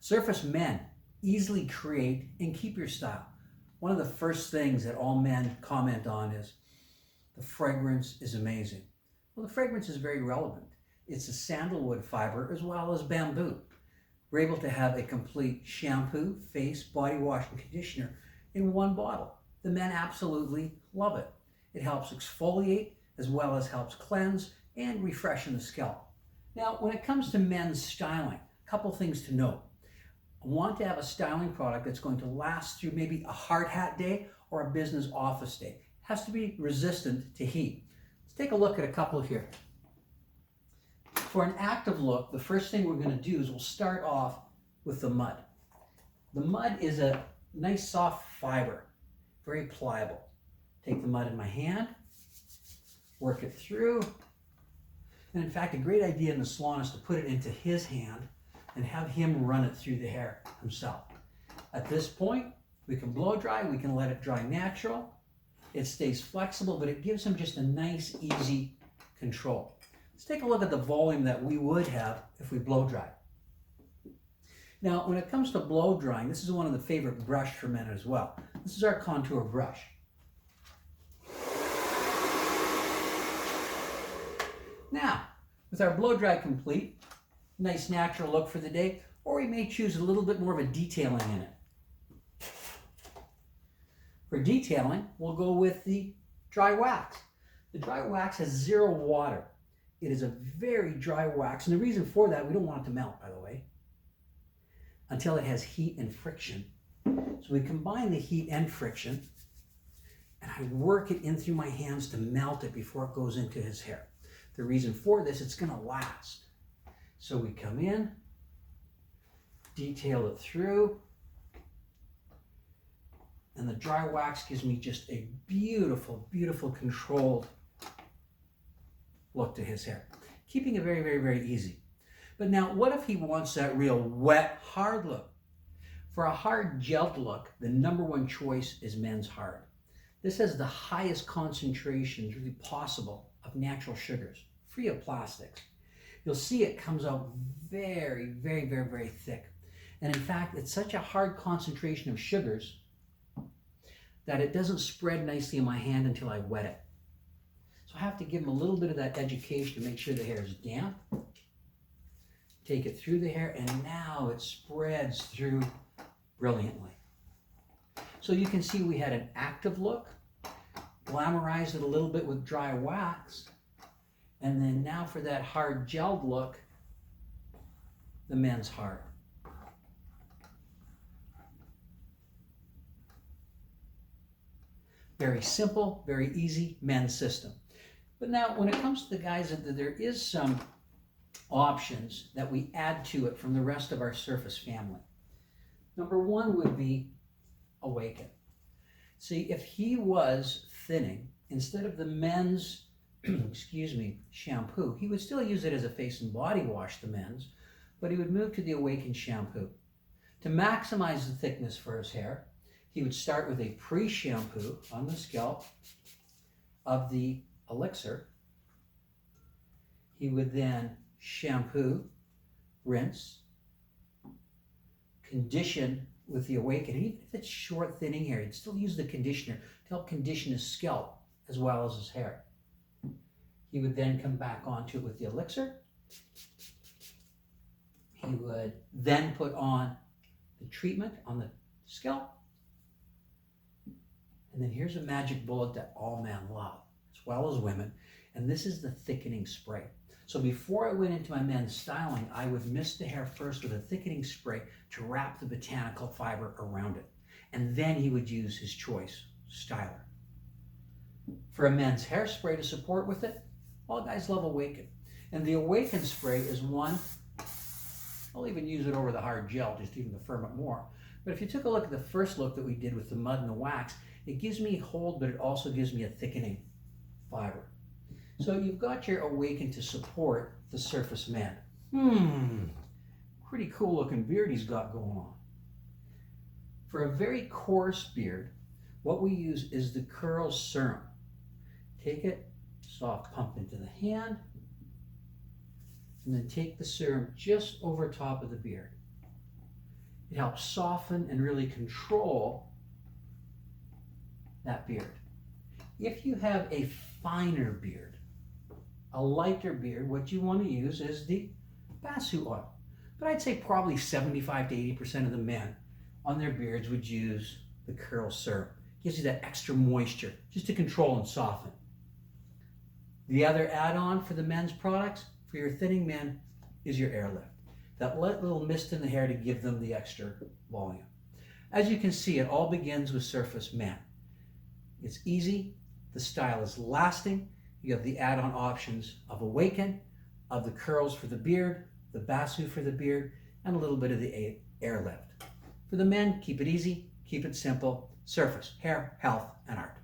Surface men easily create and keep your style. One of the first things that all men comment on is, the fragrance is amazing. Well, the fragrance is very relevant. It's a sandalwood fiber as well as bamboo. We're able to have a complete shampoo, face, body wash, and conditioner in one bottle. The men absolutely love it. It helps exfoliate as well as helps cleanse and refreshen the scalp. Now, when it comes to men's styling, a couple things to note. I want to have a styling product that's going to last through maybe a hard hat day or a business office day. It has to be resistant to heat. Let's take a look at a couple here. For an active look, the first thing we're going to do is we'll start off with the mud. The mud is a nice soft fiber, very pliable. Take the mud in my hand, work it through, and in fact a great idea in the salon is to put it into his hand and have him run it through the hair himself. At this point, we can blow dry, we can let it dry natural. It stays flexible, but it gives him just a nice, easy control. Let's take a look at the volume that we would have if we blow dry. Now, when it comes to blow drying, this is one of the favorite brush for men as well. This is our contour brush. Now, with our blow dry complete, nice natural look for the day, or we may choose a little bit more of a detailing in it. For detailing, we'll go with the dry wax. The dry wax has 0 water. It is a very dry wax, and the reason for that, we don't want it to melt, by the way, until it has heat and friction. So we combine the heat and friction, and I work it in through my hands to melt it before it goes into his hair. The reason for this, it's going to last. So we come in, detail it through, and the dry wax gives me just a beautiful, beautiful controlled look to his hair. Keeping it very, very, very easy. But now, what if he wants that real wet, hard look? For a hard gelled look, the #1 choice is men's hard. This has the highest concentrations really possible of natural sugars, free of plastics. You'll see it comes out very, very, very, very thick. And in fact, it's such a hard concentration of sugars that it doesn't spread nicely in my hand until I wet it. So I have to give him a little bit of that education to make sure the hair is damp. Take it through the hair, and now it spreads through brilliantly. So you can see we had an active look, glamorized it a little bit with dry wax, and then now for that hard gelled look, the men's hard. Very simple, very easy men's system. But now when it comes to the guys, there is some options that we add to it from the rest of our surface family. #1 would be Awaken. See, if he was thinning, instead of the men's shampoo, he would still use it as a face and body wash, the men's, but he would move to the Awaken shampoo. To maximize the thickness for his hair, he would start with a pre-shampoo on the scalp of the elixir. He would then shampoo, rinse, condition with the Awaken. And even if it's short, thinning hair, he'd still use the conditioner to help condition his scalp as well as his hair. He would then come back onto it with the elixir. He would then put on the treatment on the scalp. And then here's a magic bullet that all men love, as well as women, and this is the thickening spray. So before I went into my men's styling, I would mist the hair first with a thickening spray to wrap the botanical fiber around it. And then he would use his choice styler. For a men's hairspray to support with it, all guys love Awaken. And the Awaken spray is one, I'll even use it over the hard gel, just even to firm it more. But if you took a look at the first look that we did with the mud and the wax, it gives me hold, but it also gives me a thickening fiber. So you've got your Awaken to support the surface man. Pretty cool looking beard he's got going on. For a very coarse beard, what we use is the curl serum. Take it, soft pump into the hand, and then take the serum just over top of the beard. It helps soften and really control that beard. If you have a finer beard, a lighter beard, what you want to use is the Babassu oil. But I'd say probably 75 to 80% of the men on their beards would use the curl serum. Gives you that extra moisture just to control and soften. The other add-on for the men's products, for your thinning men, is your airlift. That little mist in the hair to give them the extra volume. As you can see, it all begins with surface men. It's easy, the style is lasting, you have the add-on options of Awaken, of the curls for the beard, the Babassu for the beard, and a little bit of the airlift. For the men, keep it easy, keep it simple, surface, hair, health, and art.